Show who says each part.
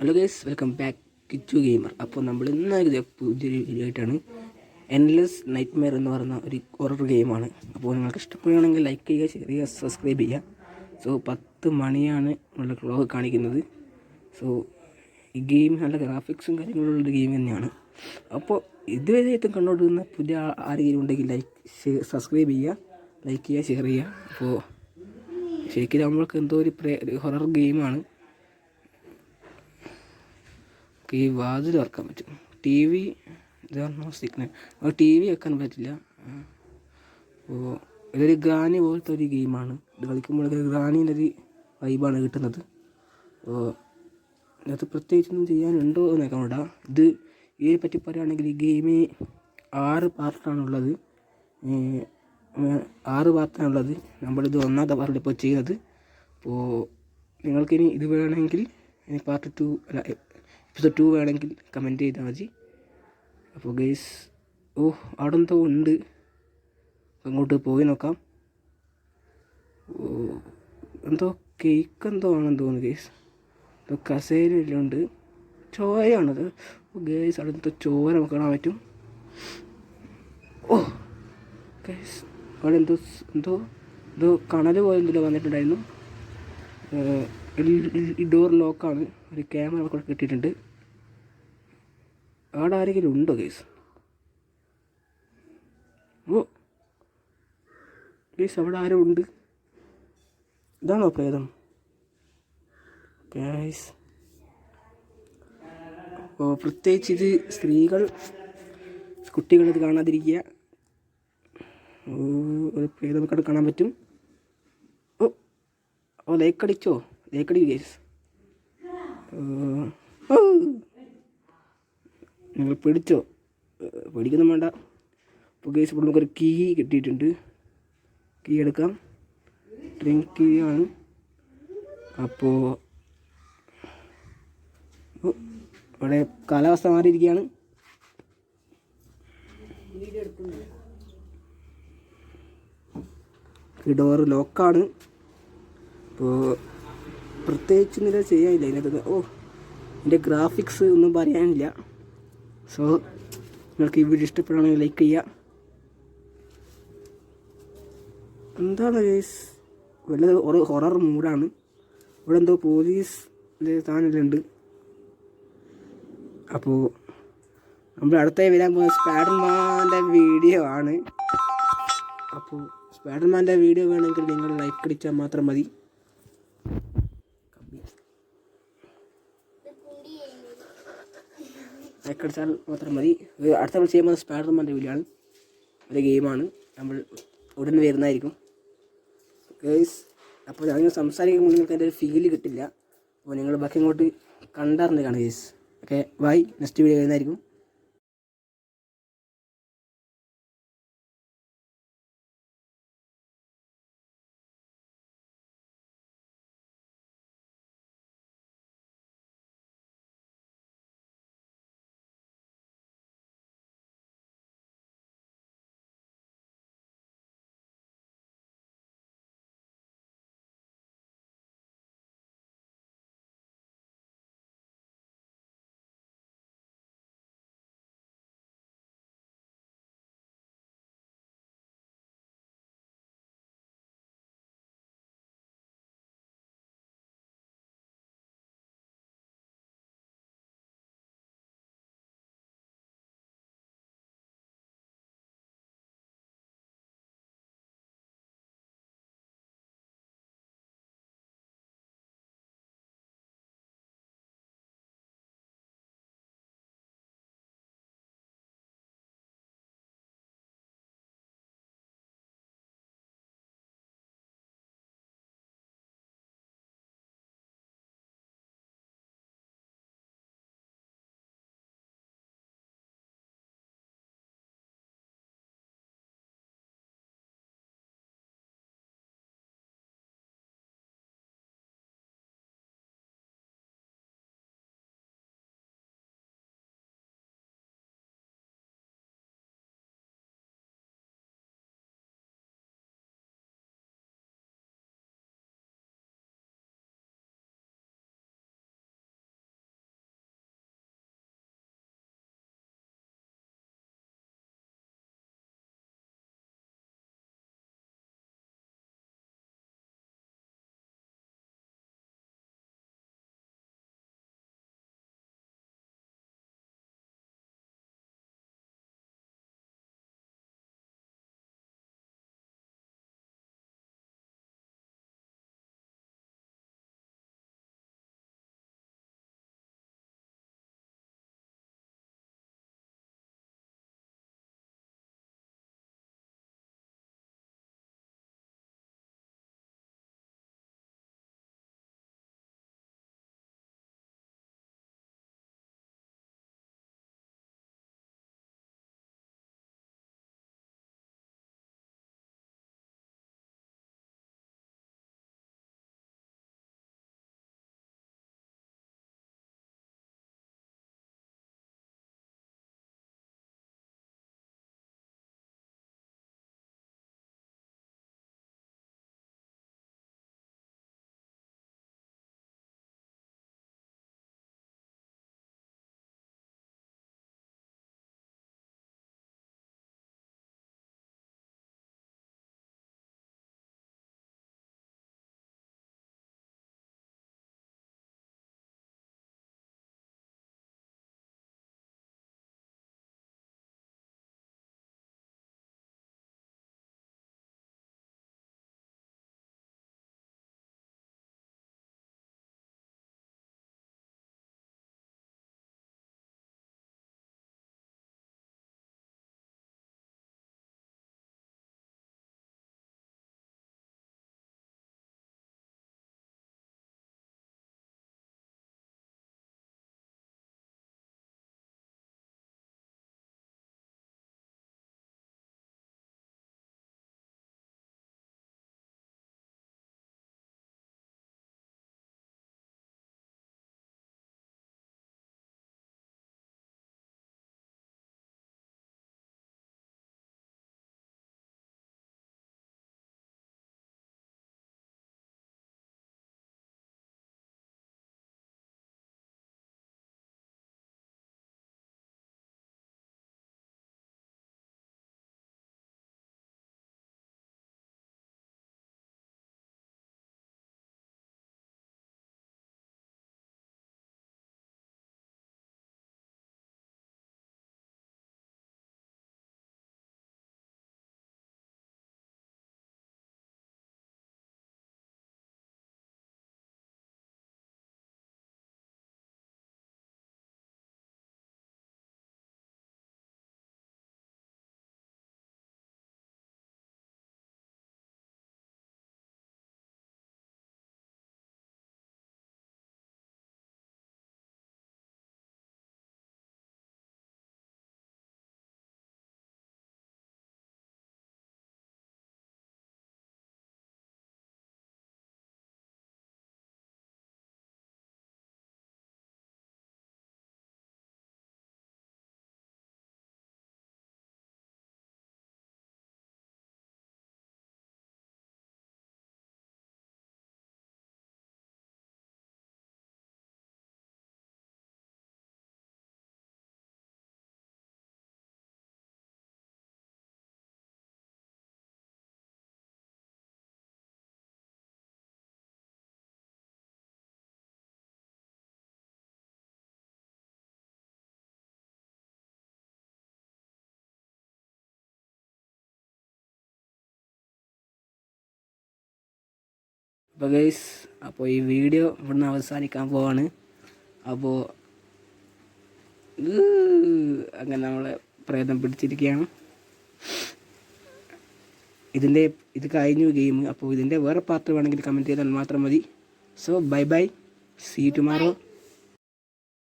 Speaker 1: Hello guys, welcome back Kichu gamer. അപ്പോൾ നമ്മൾ ഇന്ന് പുതിയൊരു വീഡിയോ ആയിട്ടാണ്. എൻലെസ് നൈറ്റ് മെയർ എന്ന് പറയുന്ന ഒരു ഹൊറർ ഗെയിമാണ്. അപ്പോൾ നിങ്ങൾക്ക് ഇഷ്ടപ്പെടുകയാണെങ്കിൽ ലൈക്ക് ചെയ്യുക, ഷെയർ ചെയ്യുക, സബ്സ്ക്രൈബ് ചെയ്യുക. സോ 10 മണിയാണ് നമ്മളുടെ ക്ലോക്ക് കാണിക്കുന്നത്. സോ ഈ ഗെയിം നല്ല ഗ്രാഫിക്സും കാര്യങ്ങളുള്ളൊരു ഗെയിം തന്നെയാണ്. അപ്പോൾ ഇതുവരെയായിട്ടും കണ്ടുകൊണ്ടിരുന്ന പുതിയ ആരെങ്കിലും ഉണ്ടെങ്കിൽ സബ്സ്ക്രൈബ് ചെയ്യുക, ലൈക്ക് ചെയ്യുക, ഷെയർ ചെയ്യുക. അപ്പോൾ ശരിക്കും നമ്മൾക്ക് എന്തോ ഒരു ഹൊറർ ഗെയിമാണ്. ഈ വാതിൽ തുറക്കാൻ പറ്റും. TV signal TV വെക്കാൻ പറ്റില്ല. അപ്പോൾ ഇതൊരു ഗ്രാനി പോലത്തെ ഒരു ഗെയിമാണ്. ഇത് കളിക്കുമ്പോൾ ഗ്രാനീൻ്റെ ഒരു വൈബാണ് കിട്ടുന്നത്. അപ്പോൾ ഇതിനകത്ത് പ്രത്യേകിച്ചൊന്നും ചെയ്യാനുണ്ടോ എന്ന് നോക്കണ്ട. ഇത് ഇതിനെ പറ്റി പറയുകയാണെങ്കിൽ ഈ ഗെയിം 6 പാർട്ടാണുള്ളത്. 6 പാർട്ടാണുള്ളത്. നമ്മളിത് 1ാമത്തെ പാർട്ടിൽ ഇപ്പോൾ ചെയ്യുന്നത്. അപ്പോൾ നിങ്ങൾക്കിനി ഇത് വേണമെങ്കിൽ പാർട്ട് 2 അല്ല എപ്പിസോഡ് 2 വേണമെങ്കിൽ കമൻറ്റ് ചെയ്താൽ മതി. അപ്പോൾ ഗൈസ്, അവിടെ എന്തോ ഉണ്ട്, അങ്ങോട്ട് പോയി നോക്കാം. എന്തോ കേക്ക് എന്തോ ആണെന്ന് തോന്നുന്നു ഗൈസ്. എന്തോ കസേരയെല്ലാം ഉണ്ട്. ചോരയാണത്. ഗൈസ്, അവിടെ എന്തോ ചോര നമുക്ക് കാണാൻ പറ്റും. ഗൈസ്, അവിടെ എന്തോ എന്തോ എന്തോ കണൽ പോലെ എന്തെങ്കിലും വന്നിട്ടുണ്ടായിരുന്നു. ഈ ഡോർ ലോക്കാണ്. ഒരു ക്യാമറ കൂടെ കിട്ടിയിട്ടുണ്ട്. അവിടെ ആരെങ്കിലും ഉണ്ടോ ഗൈസ്? ഗൈസ്, അവിടെ ആരോ ഉണ്ട്. ഇതാണോ പ്രേതം ഗൈസ്? അപ്പോൾ പ്രത്യേകിച്ച് ഇത് കുട്ടികളിത് കാണാതിരിക്കുക. ഒരു പ്രേതമൊക്കെ കാണാൻ പറ്റും. ലേക്കടിച്ചോ? ലേക്കടി ഗൈസ്. നിങ്ങൾ പിടിച്ചോ? പിടിക്കൊന്നും വേണ്ട. അപ്പോൾ ഗൈസ്, ഇപ്പോൾ നമുക്കൊരു കീ കിട്ടിയിട്ടുണ്ട്. കീ എടുക്കാം. ഡ്രിങ്ക് കീ ആണ്. അപ്പോൾ ഇവിടെ കാലാവസ്ഥ മാറിയിരിക്കുകയാണ്. ഈ ഡോറ് ലോക്കാണ്. അപ്പോൾ പ്രത്യേകിച്ച് ഇന്നലെ ചെയ്യാനില്ല ഇതിനകത്ത്. ഇതിൻ്റെ ഗ്രാഫിക്സ് ഒന്നും പറയാനില്ല. സോ നിങ്ങൾക്ക് ഈ വീഡിയോ ഇഷ്ടപ്പെടുകയാണെങ്കിൽ ലൈക്ക് ചെയ്യുക. എന്താണ് ഗൈസ്, വല്ല ഒരു ഹൊറർ മൂഡാണ്. ഇവിടെ എന്തോ പോലീസ് സാധനമുണ്ട്. അപ്പോൾ നമ്മൾ അടുത്തായി വരാൻ പോകുന്ന സ്പൈഡർമാൻ്റെ വീഡിയോ ആണ്. അപ്പോൾ സ്പൈഡർമാൻ്റെ വീഡിയോ വേണമെങ്കിൽ നിങ്ങൾ ലൈക്ക് അടിച്ചാൽ മാത്രം മതി. ലൈക്ക് അടിച്ചാൽ മാത്രം മതി. അടുത്ത നമ്മൾ ചെയ്യുമ്പോൾ സ്പൈഡർമാൻ്റെ വീഡിയോ ആണ്. ഒരു ഗെയിമാണ്. നമ്മൾ ഉടനെ വരുന്നതായിരിക്കും ഗൈസ്. അപ്പോൾ ഞാൻ സംസാരിക്കുമ്പോൾ നിങ്ങൾക്ക് എൻ്റെ ഒരു ഫീല് കിട്ടില്ല. അപ്പോൾ നിങ്ങൾ ബാക്കി ഇങ്ങോട്ട് കണ്ടറിഞ്ഞ് കാണുക guys. Okay, bye. Next video വരുന്നതായിരിക്കും. അപ്പോൾ ഗൈസ്, അപ്പോൾ ഈ വീഡിയോ ഇവിടുന്ന് അവസാനിക്കാൻ പോവാണ്. അപ്പോൾ അങ്ങനെ നമ്മളെ പ്രേതം പിടിച്ചിരിക്കുകയാണ്. ഇത് കഴിഞ്ഞു ഗെയിം. അപ്പോൾ ഇതിൻ്റെ വേറെ പാർട്ട് വേണമെങ്കിൽ കമൻറ്റ് ചെയ്താൽ മാത്രം മതി. So bye bye, see you tomorrow.